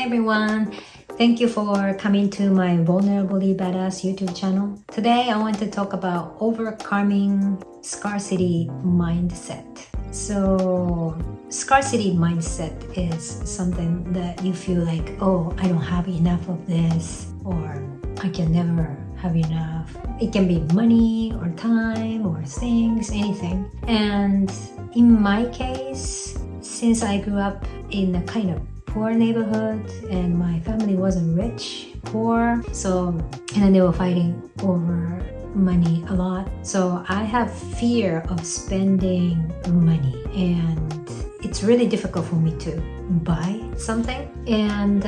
Hi everyone! Thank you for coming to my Vulnerably Badass YouTube channel. Today I want to talk about overcoming scarcity mindset. So scarcity mindset is something that you feel like, oh, I don't have enough of this, or I can never have enough. It can be money or time or things, anything. And in my case, since I grew up in a kind of poor neighborhood and my family wasn't rich, poor, and then they were fighting over money a lot. So I have fear of spending money, and it's really difficult for me to buy something. And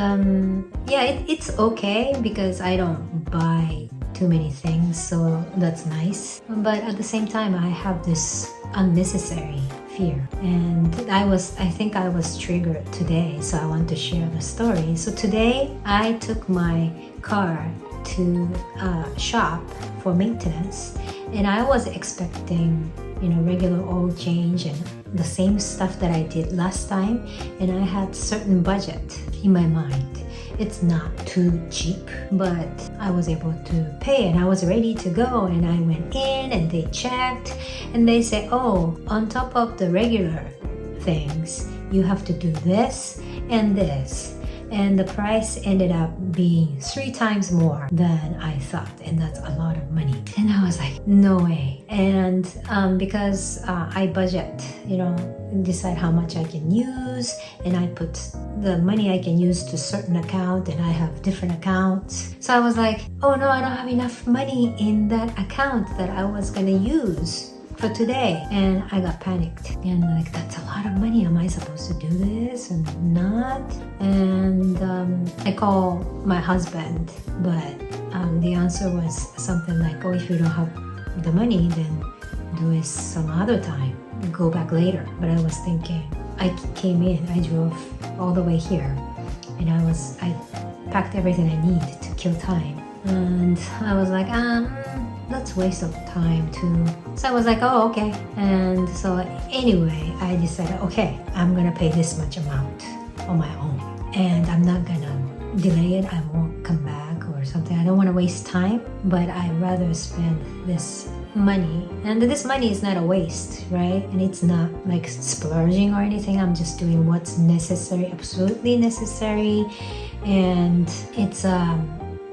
it's okay because I don't buy too many things, so that's nice. But at the same time, I have this unnecessary fear, and I think I was triggered today, so I want to share the story. So today I took my car to a shop for maintenance, and I was expecting regular oil change and the same stuff that I did last time, and I had certain budget in my mind. It's not too cheap, but I was able to pay, and I was ready to go, and I went in and they checked and they say, oh, on top of the regular things you have to do this and this, and the price ended up being 3 times more than I thought, and that's a lot of money. And I was like, no way. And because I budget, decide how much I can use, and I put the money I can use to certain account, and I have different accounts. So I was like, oh no, I don't have enough money in that account that I was gonna use for today. And I got panicked, and like, that's a lot of money. Am I supposed to do this or not? And I called my husband, but the answer was something like, oh, if you don't have the money, then do it some other time, go back later. But I was thinking, I came in, I drove all the way here, and I packed everything I need to kill time, and I was like, that's waste of time too. So I was like, oh, okay. And so anyway, I decided, okay, I'm gonna pay this much amount on my own, and I'm not gonna delay it. I won't come back or something. I don't want to waste time, but I'd rather spend this money, and this money is not a waste, right? And it's not like splurging or anything. I'm just doing what's necessary, absolutely necessary, and it's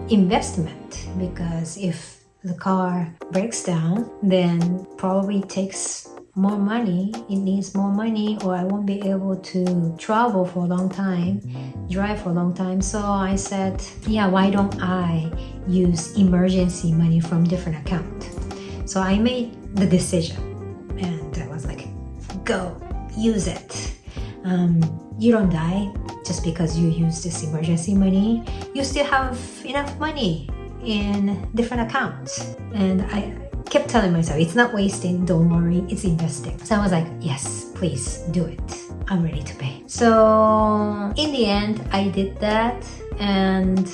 investment, because if the car breaks down, then probably takes more money, it needs more money, or I won't be able to travel for a long time, drive for a long time. So I said, yeah, why don't I use emergency money from different account? So I made the decision, and I was like, go, use it. You don't die just because you use this emergency money. You still have enough money in different accounts. And I kept telling myself, it's not wasting, don't worry, it's investing. So I was like, yes, please do it. I'm ready to pay. So in the end, I did that, and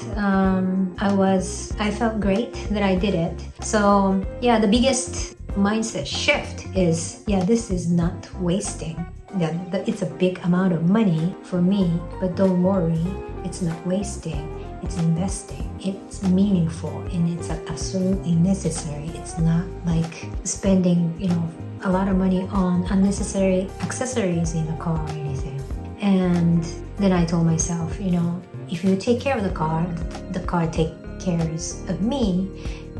I felt great that I did it. So yeah, the biggest mindset shift is, this is not wasting. It's a big amount of money for me, but don't worry, it's not wasting. It's investing. It's meaningful, and it's absolutely necessary. It's not like spending, a lot of money on unnecessary accessories in the car or anything. And then I told myself, if you take care of the car takes care of me.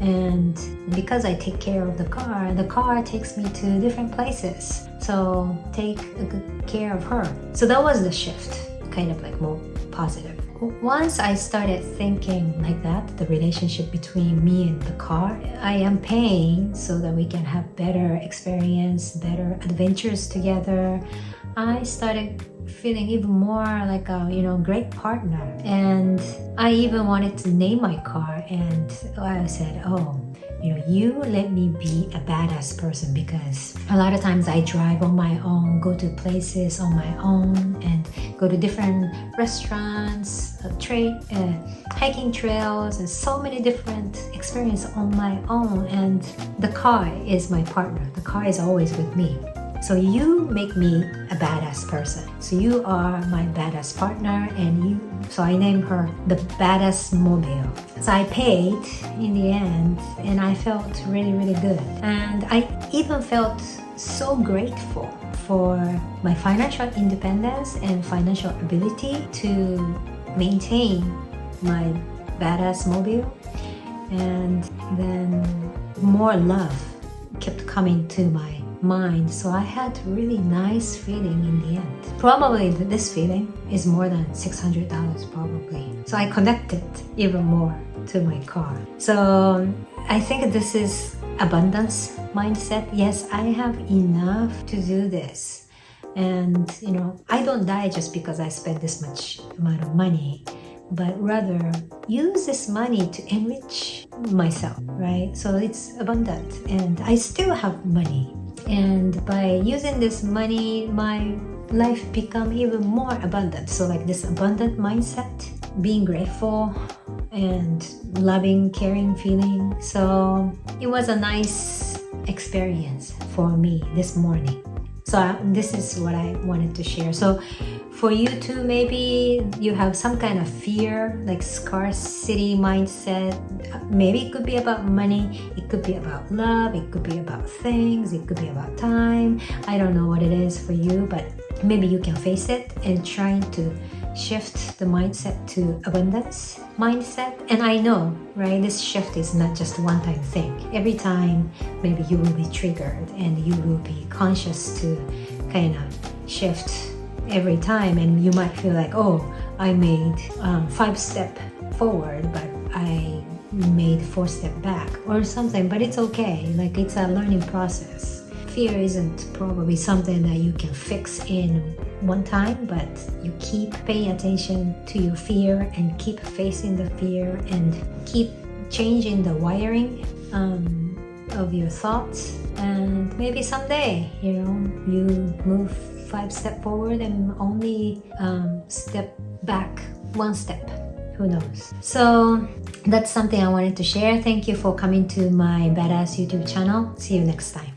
And because I take care of the car takes me to different places. So take a good care of her. So that was the shift, kind of like more positive. Once I started thinking like that, the relationship between me and the car, I am paying so that we can have better experience, better adventures together. I started feeling even more like a great partner. And I even wanted to name my car, and I said, oh, you let me be a badass person, because a lot of times I drive on my own, go to places on my own, and go to different restaurants, hiking trails, and so many different experiences on my own. And the car is my partner. The car is always with me. So you make me a badass person. So you are my badass partner, and so I named her the Badass Mobile. So I paid in the end, and I felt really, really good. And I even felt so grateful for my financial independence and financial ability to maintain my badass mobile. And then more love kept coming to my mind. So I had really nice feeling in the end. Probably this feeling is more than $600 probably. So I connected even more to my car. So I think this is abundance mindset. Yes, I have enough to do this. And I don't die just because I spend this much amount of money, but rather use this money to enrich myself, right? So it's abundant, and I still have money. And by using this money, my life become even more abundant. So like this abundant mindset, being grateful and loving, caring feeling. So it was a nice experience for me this morning. So this is what I wanted to share. So for you too, maybe you have some kind of fear, like scarcity mindset. Maybe it could be about money, it could be about love, it could be about things, it could be about time. I don't know what it is for you, but maybe you can face it and trying to shift the mindset to abundance mindset. And I know, right, this shift is not just a one-time thing. Every time maybe you will be triggered and you will be conscious to kind of shift every time, and you might feel like, oh, I made 5 steps forward, but I made 4 steps back or something. But it's okay, like it's a learning process. Fear isn't probably something that you can fix in one time, but you keep paying attention to your fear and keep facing the fear and keep changing the wiring of your thoughts. And maybe someday, you move 5 steps forward and only step back 1 step. Who knows? So that's something I wanted to share. Thank you for coming to my Badass YouTube channel. See you next time.